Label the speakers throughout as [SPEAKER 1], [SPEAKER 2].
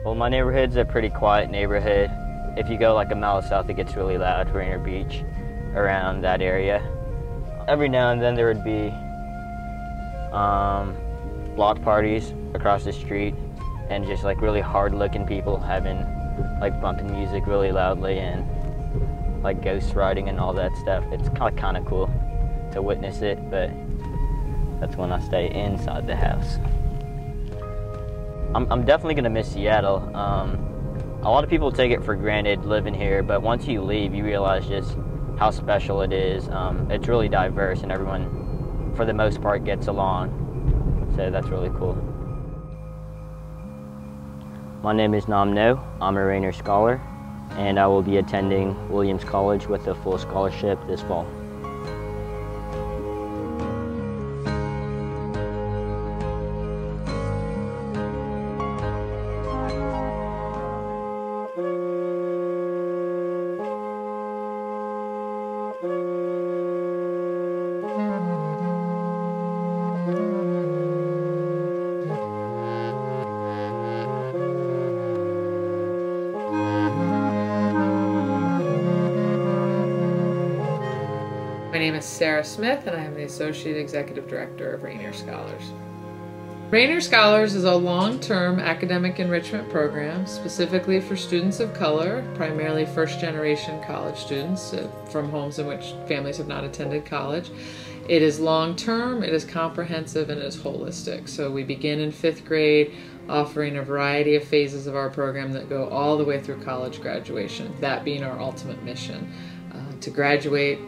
[SPEAKER 1] Well, my neighborhood's a pretty quiet neighborhood. If you go like a mile south, it gets really loud, Rainier Beach, around that area. Every now and then there would be block parties across the street and just like really hard-looking people having like bumping music really loudly and like ghost riding and all that stuff. It's kind of cool to witness it, but that's when I stay inside the house. I'm definitely gonna miss Seattle. A lot of people take it for granted living here, but once you leave, you realize just how special it is. It's really diverse, and everyone, for the most part, gets along. So that's really cool. My name is Nam No. I'm a Rainier Scholar, and I will be attending Williams College with a full scholarship this fall.
[SPEAKER 2] My name is Sarah Smith, and I am the Associate Executive Director of Rainier Scholars. Rainier Scholars is a long-term academic enrichment program specifically for students of color, primarily first-generation college students from homes in which families have not attended college. It is long-term, it is comprehensive, and it is holistic. So we begin in 5th grade, offering a variety of phases of our program that go all the way through college graduation, that being our ultimate mission, to graduate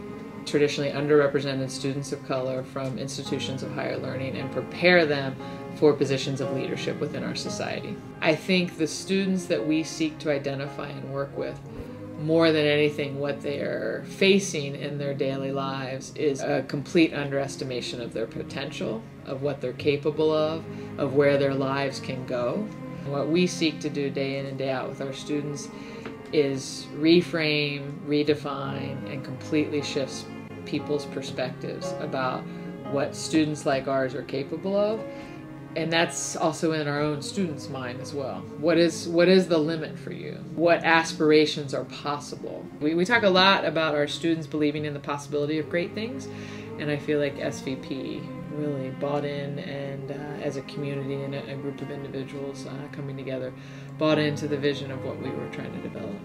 [SPEAKER 2] traditionally underrepresented students of color from institutions of higher learning and prepare them for positions of leadership within our society. I think the students that we seek to identify and work with, more than anything, what they are facing in their daily lives is a complete underestimation of their potential, of what they're capable of where their lives can go. What we seek to do day in and day out with our students is reframe, redefine, and completely shift people's perspectives about what students like ours are capable of. And that's also in our own students' mind as well. What is the limit for you? What aspirations are possible? We talk a lot about our students believing in the possibility of great things, and I feel like SVP really bought in, and as a community and a group of individuals coming together, bought into the vision of what we were trying to develop.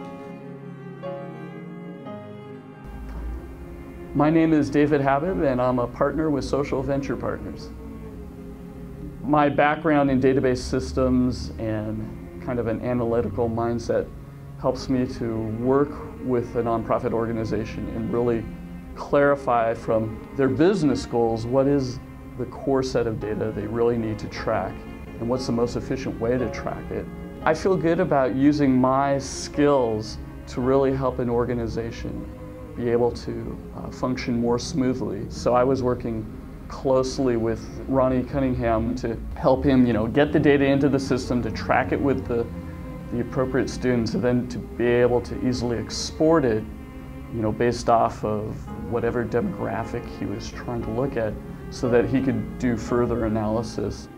[SPEAKER 3] My name is David Habib, and I'm a partner with Social Venture Partners. My background in database systems and kind of an analytical mindset helps me to work with a nonprofit organization and really clarify from their business goals what is the core set of data they really need to track and what's the most efficient way to track it. I feel good about using my skills to really help an organization be able to function more smoothly. So I was working closely with Ronnie Cunningham to help him, get the data into the system, to track it with the appropriate students, and then to be able to easily export it, based off of whatever demographic he was trying to look at, so that he could do further analysis.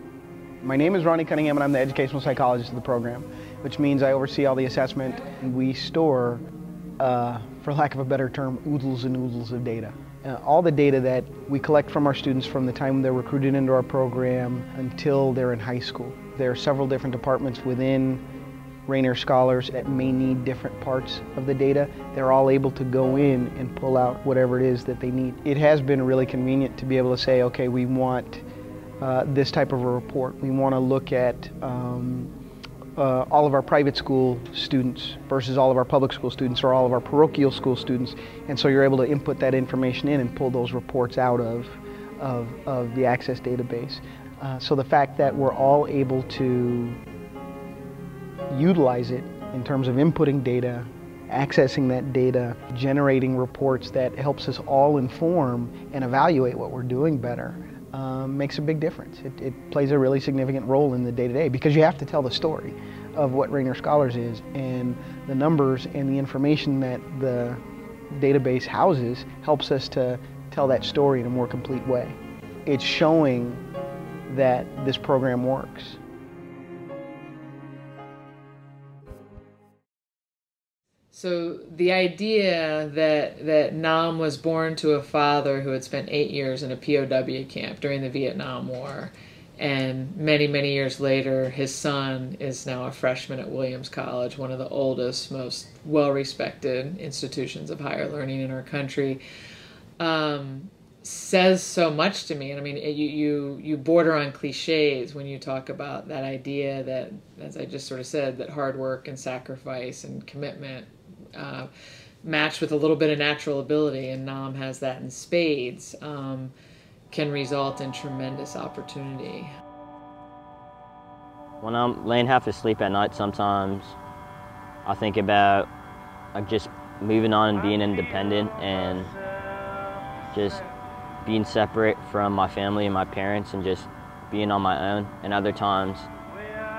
[SPEAKER 4] My name is Ronnie Cunningham, and I'm the educational psychologist of the program, which means I oversee all the assessment. We store, for lack of a better term, oodles and oodles of data. All the data that we collect from our students from the time they're recruited into our program until they're in high school. There are several different departments within Rainier Scholars that may need different parts of the data. They're all able to go in and pull out whatever it is that they need. It has been really convenient to be able to say, okay, we want this type of a report. We want to look at all of our private school students versus all of our public school students or all of our parochial school students, and so you're able to input that information in and pull those reports out of the Access database. So the fact that we're all able to utilize it in terms of inputting data, accessing that data, generating reports that helps us all inform and evaluate what we're doing better, makes a big difference. It plays a really significant role in the day-to-day because you have to tell the story of what Rainier Scholars is, and the numbers and the information that the database houses helps us to tell that story in a more complete way. It's showing that this program works.
[SPEAKER 2] So the idea that Nam was born to a father who had spent 8 years in a POW camp during the Vietnam War, and many, many years later, his son is now a freshman at Williams College, one of the oldest, most well-respected institutions of higher learning in our country, says so much to me. And I mean, you border on cliches when you talk about that idea that, as I just sort of said, that hard work and sacrifice and commitment matched with a little bit of natural ability, and Nam has that in spades, can result in tremendous opportunity.
[SPEAKER 1] When I'm laying half asleep at night, sometimes I think about like just moving on and being independent and just being separate from my family and my parents and just being on my own. And other times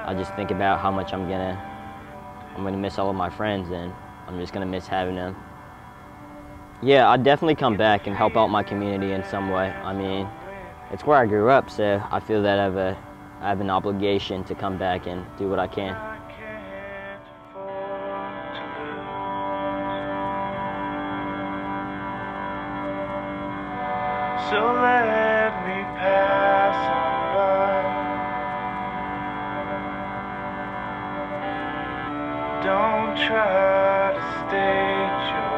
[SPEAKER 1] I just think about how much I'm gonna miss all of my friends, and I'm just gonna miss having them. Yeah, I'd definitely come back and help out my community in some way. I mean, it's where I grew up, so I feel that I have an obligation to come back and do what I can.
[SPEAKER 5] So let me pass on by. Don't try to stage your